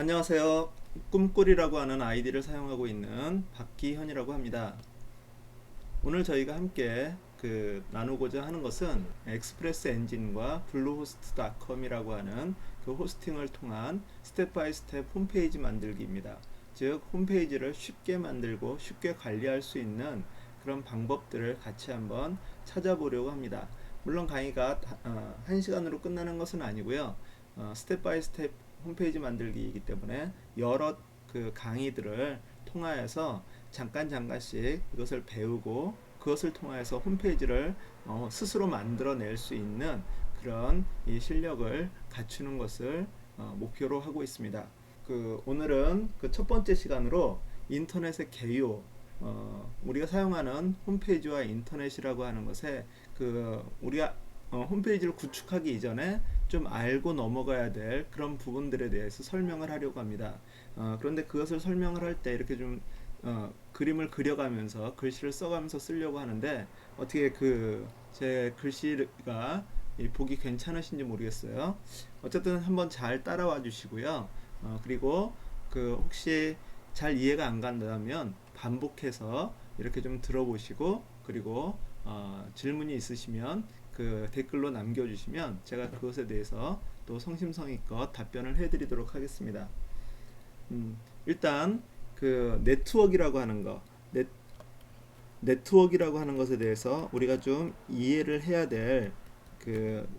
안녕하세요. 꿈꿀이라고 하는 아이디를 사용하고 있는 박기현이라고 합니다. 오늘 저희가 함께 나누고자 하는 것은 엑스프레스 엔진과 블루호스트닷컴이라고 하는 그 호스팅을 통한 스텝 바이 스텝 홈페이지 만들기입니다. 즉 홈페이지를 쉽게 만들고 쉽게 관리할 수 있는 그런 방법들을 같이 한번 찾아보려고 합니다. 물론 강의가 1시간으로 끝나는 것은 아니고요. 스텝 바이 스텝 홈페이지 만들기이기 때문에 여러 그 강의들을 통하여서 잠깐씩 이것을 배우고 그것을 통해서 홈페이지를 스스로 만들어낼 수 있는 그런 이 실력을 갖추는 것을 목표로 하고 있습니다. 오늘은 그 첫 번째 시간으로 인터넷의 개요, 우리가 사용하는 홈페이지와 인터넷이라고 하는 것에 우리가 홈페이지를 구축하기 이전에 좀 알고 넘어가야 될 그런 부분들에 대해서 설명을 하려고 합니다. 그런데 그것을 설명을 할 때 이렇게 좀 그림을 그려가면서 글씨를 써가면서 쓰려고 하는데 어떻게 제 글씨가 보기 괜찮으신지 모르겠어요. 어쨌든 한번 잘 따라와 주시고요. 그리고 혹시 잘 이해가 안 간다면 반복해서 이렇게 좀 들어보시고 그리고 질문이 있으시면 댓글로 남겨주시면 제가 그것에 대해서 또 성심성의껏 답변을 해드리도록 하겠습니다. 일단 네트워크라고 하는 네트워크라고 하는 것에 대해서 우리가 좀 이해를 해야 될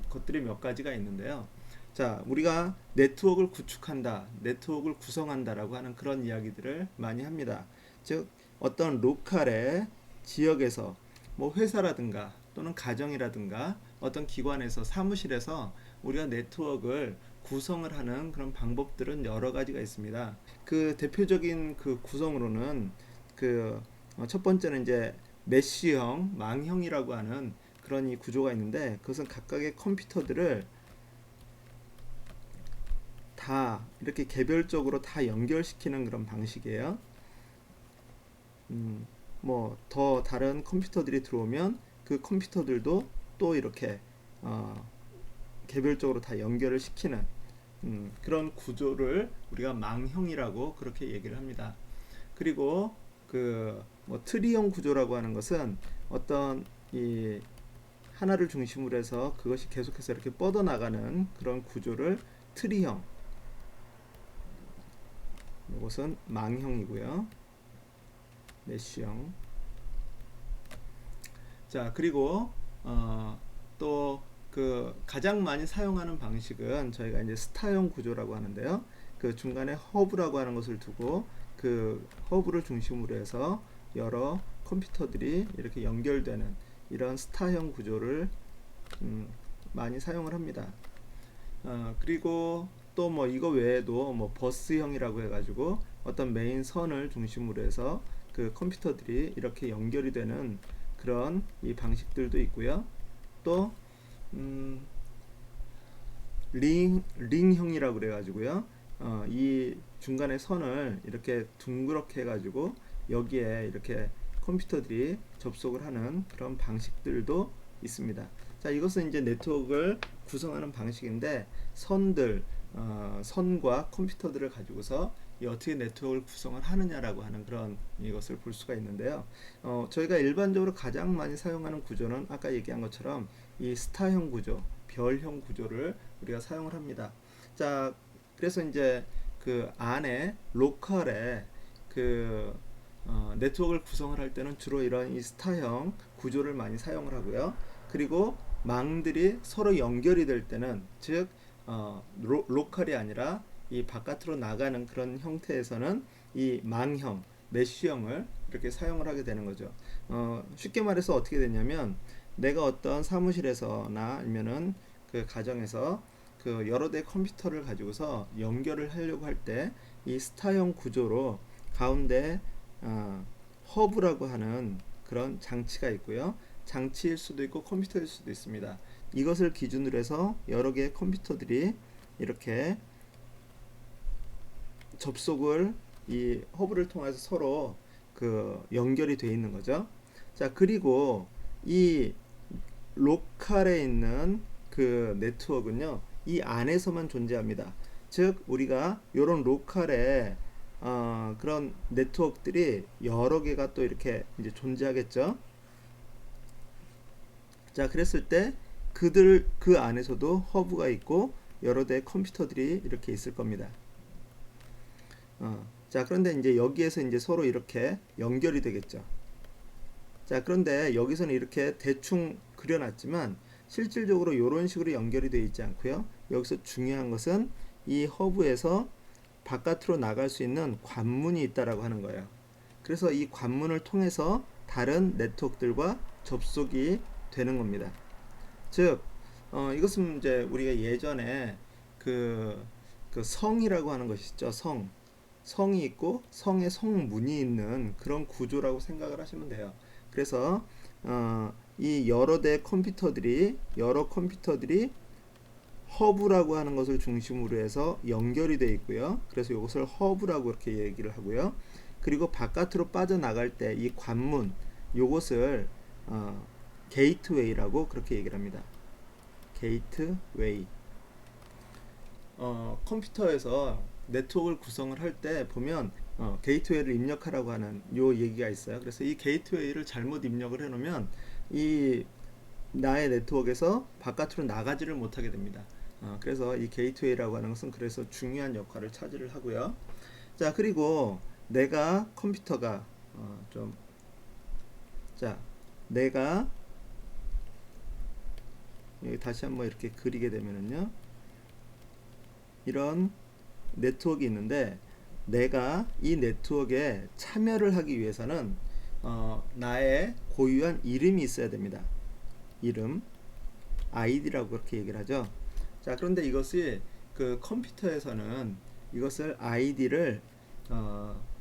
것들이 몇 가지가 있는데요. 자, 우리가 네트워크를 구축한다, 네트워크를 구성한다라고 하는 그런 이야기들을 많이 합니다. 즉, 어떤 로컬의 지역에서 뭐 회사라든가 또는 가정이라든가 어떤 기관에서 사무실에서 우리가 네트워크를 구성을 하는 그런 방법들은 여러 가지가 있습니다. 대표적인 구성으로는 첫 번째는 이제 메쉬형, 망형이라고 하는 그런 이 구조가 있는데 그것은 각각의 컴퓨터들을 다 이렇게 개별적으로 다 연결시키는 그런 방식이에요. 뭐 더 다른 컴퓨터들이 들어오면 그 컴퓨터들도 또 이렇게 개별적으로 다 연결을 시키는 그런 구조를 우리가 망형이라고 그렇게 얘기를 합니다. 그리고 뭐 트리형 구조라고 하는 것은 어떤 이 하나를 중심으로 해서 그것이 계속해서 이렇게 뻗어나가는 그런 구조를 트리형, 이것은 망형이고요. 메쉬형. 자, 그리고 또 가장 많이 사용하는 방식은 저희가 이제 스타형 구조라고 하는데요. 중간에 허브라고 하는 것을 두고 허브를 중심으로 해서 여러 컴퓨터들이 이렇게 연결되는 이런 스타형 구조를 많이 사용을 합니다. 그리고 또 뭐 이거 외에도 뭐 버스형이라고 해가지고 어떤 메인 선을 중심으로 해서 컴퓨터들이 이렇게 연결이 되는 그런 이 방식들도 있고요. 또 링형이라고 그래가지고요. 이 중간에 선을 이렇게 둥그렇게 해가지고 여기에 이렇게 컴퓨터들이 접속을 하는 그런 방식들도 있습니다. 자, 이것은 이제 네트워크를 구성하는 방식인데 선과 컴퓨터들을 가지고서 어떻게 네트워크를 구성을 하느냐라고 하는 그런 이것을 볼 수가 있는데요. 저희가 일반적으로 가장 많이 사용하는 구조는 아까 얘기한 것처럼 이 스타형 구조, 별형 구조를 우리가 사용을 합니다. 자, 그래서 이제 안에 로컬에 네트워크를 구성을 할 때는 주로 이런 이 스타형 구조를 많이 사용을 하고요. 그리고 망들이 서로 연결이 될 때는 즉 로컬이 아니라 이 바깥으로 나가는 그런 형태에서는 이 망형, 메쉬형을 이렇게 사용을 하게 되는 거죠. 쉽게 말해서 어떻게 되냐면 내가 어떤 사무실에서나 아니면은 가정에서 여러 대 컴퓨터를 가지고서 연결을 하려고 할 때 이 스타형 구조로 가운데 허브라고 하는 그런 장치가 있고요. 장치일 수도 있고 컴퓨터일 수도 있습니다. 이것을 기준으로 해서 여러 개의 컴퓨터들이 이렇게 접속을 이 허브를 통해서 서로 연결이 되어 있는 거죠. 자, 그리고 이 로컬에 있는 네트워크는요, 이 안에서만 존재합니다. 즉 우리가 이런 로컬에 그런 네트워크들이 여러 개가 또 이렇게 이제 존재하겠죠. 자, 그랬을 때 그들 그 안에서도 허브가 있고 여러 대의 컴퓨터들이 이렇게 있을 겁니다. 자, 그런데 이제 여기에서 이제 서로 이렇게 연결이 되겠죠. 자, 그런데 여기서는 이렇게 대충 그려놨지만 실질적으로 이런 식으로 연결이 되어 있지 않고요. 여기서 중요한 것은 이 허브에서 바깥으로 나갈 수 있는 관문이 있다라고 하는 거예요. 그래서 이 관문을 통해서 다른 네트워크들과 접속이 되는 겁니다. 즉, 이것은 이제 우리가 예전에 그, 그 성이라고 하는 것이 있죠. 성이 있고 성에 성문이 있는 그런 구조라고 생각을 하시면 돼요. 그래서 이 여러 컴퓨터들이 허브라고 하는 것을 중심으로 해서 연결이 되어 있고요. 그래서 이것을 허브라고 이렇게 얘기를 하고요. 그리고 바깥으로 빠져나갈 때 이 관문, 이것을 게이트웨이라고 그렇게 얘기를 합니다. 게이트웨이. 컴퓨터에서 네트워크를 구성을 할 때 보면 게이트웨이를 입력하라고 하는 요 얘기가 있어요. 그래서 이 게이트웨이를 잘못 입력을 해놓으면 이 나의 네트워크에서 바깥으로 나가지를 못하게 됩니다. 그래서 이 게이트웨이라고 하는 것은 그래서 중요한 역할을 차지를 하고요. 자, 그리고 내가 컴퓨터가 자, 내가 여기 다시 한번 이렇게 그리게 되면은요, 이런 네트워크가 있는데 내가 이 네트워크에 참여를 하기 위해서는 나의 고유한 이름이 있어야 됩니다. 이름, 아이디라고 그렇게 얘기를 하죠. 자, 그런데 이것이 그 컴퓨터에서는 이것을 아이디를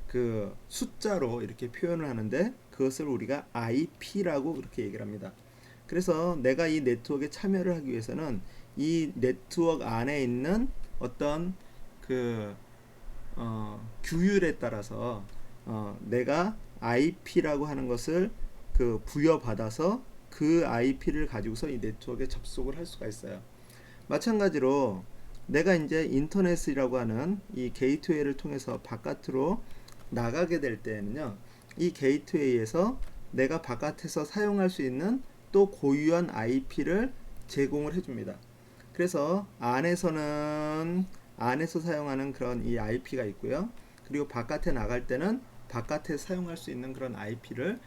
그 숫자로 이렇게 표현을 하는데 그것을 우리가 IP라고 그렇게 얘기를 합니다. 그래서 내가 이 네트워크에 참여를 하기 위해서는 이 네트워크 안에 있는 어떤 그 규율에 따라서 내가 IP라고 하는 것을 그 부여받아서 그 IP를 가지고서 이 네트워크에 접속을 할 수가 있어요. 마찬가지로 내가 이제 인터넷이라고 하는 이 게이트웨이를 통해서 바깥으로 나가게 될 때에는요, 이 게이트웨이에서 내가 바깥에서 사용할 수 있는 또 고유한 IP를 제공을 해줍니다. 그래서 안에서 사용하는 그런 이 IP가 있고요. 그리고 바깥에 나갈 때는 바깥에 사용할 수 있는 그런 IP를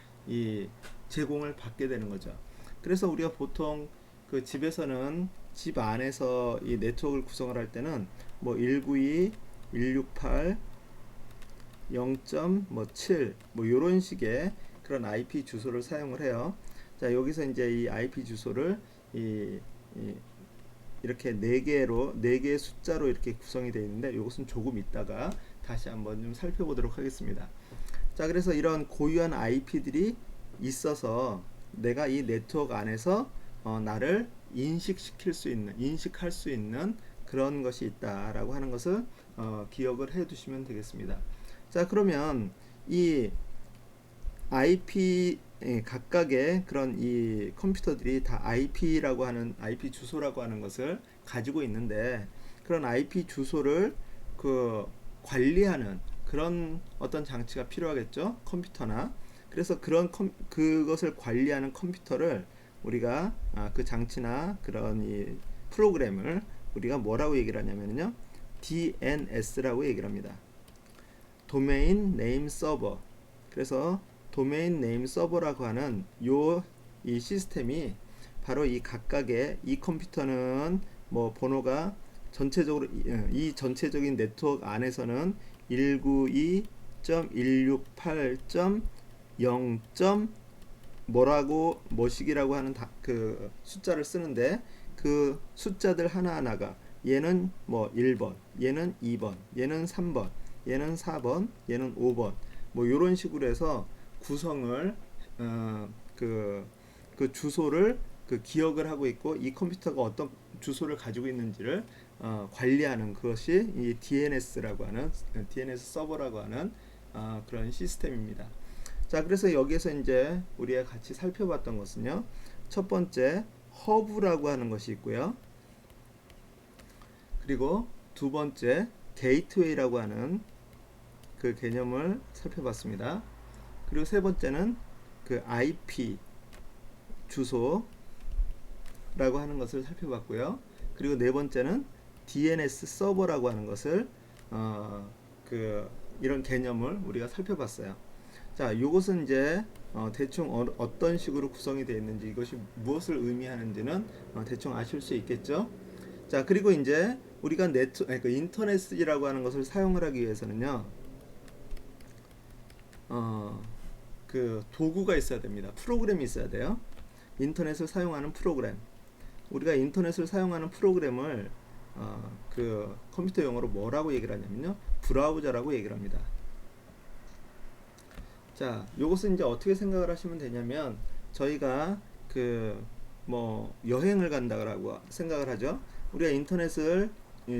제공을 받게 되는 거죠. 그래서 우리가 보통 그 집에서는 집 안에서 이 네트워크를 구성을 할 때는 뭐 192, 168, 0.7 뭐 이런 식의 그런 IP 주소를 사용을 해요. 자, 여기서 이제 이 IP 주소를 이렇게 네 개의 숫자로 이렇게 구성이 되어 있는데 이것은 조금 있다가 다시 한번 좀 살펴보도록 하겠습니다. 자, 그래서 이런 고유한 IP들이 있어서 내가 이 네트워크 안에서 나를 인식할 수 있는 그런 것이 있다라고 하는 것을 기억을 해 두시면 되겠습니다. 자, 그러면 이 IP 각각의 그런 이 컴퓨터들이 다 IP라고 하는 IP 주소라고 하는 것을 가지고 있는데 그런 IP 주소를 그 관리하는 그런 어떤 장치가 필요하겠죠. 컴퓨터나. 그래서 그것을 관리하는 컴퓨터를 우리가 그 장치나 그런 이 프로그램을 우리가 뭐라고 얘기를 하냐면요, DNS라고 얘기를 합니다. 도메인 네임 서버. 그래서 도메인 네임 서버라고 하는 이 시스템이 바로 이 각각의 이 컴퓨터는 뭐 번호가 전체적으로 이 전체적인 네트워크 안에서는 192.168.0. 뭐식이라고 하는 그 숫자를 쓰는데 그 숫자들 하나하나가 얘는 뭐 1번, 얘는 2번, 얘는 3번, 얘는 4번, 얘는 5번 뭐 이런 식으로 해서 구성을 그 주소를 그 기억을 하고 있고 이 컴퓨터가 어떤 주소를 가지고 있는지를 관리하는 그것이 이 DNS라고 하는 DNS 서버라고 하는 그런 시스템입니다. 자, 그래서 여기에서 이제 우리가 같이 살펴봤던 것은요, 첫 번째 허브라고 하는 것이 있고요. 그리고 두 번째 게이트웨이라고 하는 그 개념을 살펴봤습니다. 그리고 세 번째는 그 IP 주소라고 하는 것을 살펴봤고요. 그리고 네 번째는 DNS 서버라고 하는 것을 이런 개념을 우리가 살펴봤어요. 자, 이것은 이제 대충 어떤 식으로 구성이 되어 있는지, 이것이 무엇을 의미하는지는 대충 아실 수 있겠죠. 자, 그리고 이제 우리가 인터넷이라고 하는 것을 사용을 하기 위해서는요, 그 도구가 있어야 됩니다. 프로그램이 있어야 돼요. 인터넷을 사용하는 프로그램. 우리가 인터넷을 사용하는 프로그램을 그 컴퓨터 용어로 뭐라고 얘기를 하냐면요, 브라우저라고 얘기를 합니다. 자, 요것은 이제 어떻게 생각을 하시면 되냐면, 저희가 그 뭐 여행을 간다라고 생각을 하죠. 우리가 인터넷을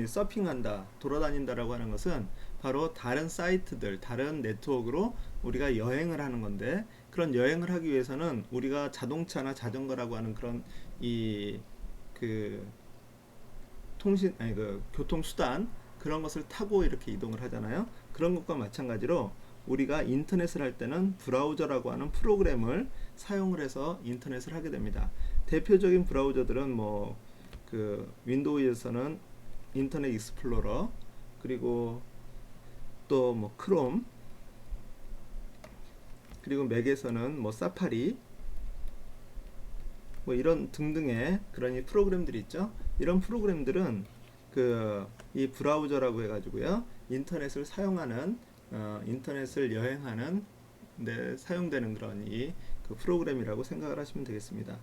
서핑한다, 돌아다닌다라고 하는 것은 바로 다른 사이트들, 다른 네트워크로 우리가 여행을 하는 건데, 그런 여행을 하기 위해서는 우리가 자동차나 자전거라고 하는 그런 그 교통수단, 그런 것을 타고 이렇게 이동을 하잖아요. 그런 것과 마찬가지로 우리가 인터넷을 할 때는 브라우저라고 하는 프로그램을 사용을 해서 인터넷을 하게 됩니다. 대표적인 브라우저들은 뭐 그 윈도우에서는 인터넷 익스플로러, 그리고 또 뭐 크롬, 그리고 맥에서는 뭐 사파리, 뭐 이런 등등의 그런 이 프로그램들이 있죠. 이런 프로그램들은 이 브라우저라고 해가지고요, 인터넷을 사용하는 인터넷을 여행하는 데 사용되는 그런 그 프로그램이라고 생각을 하시면 되겠습니다.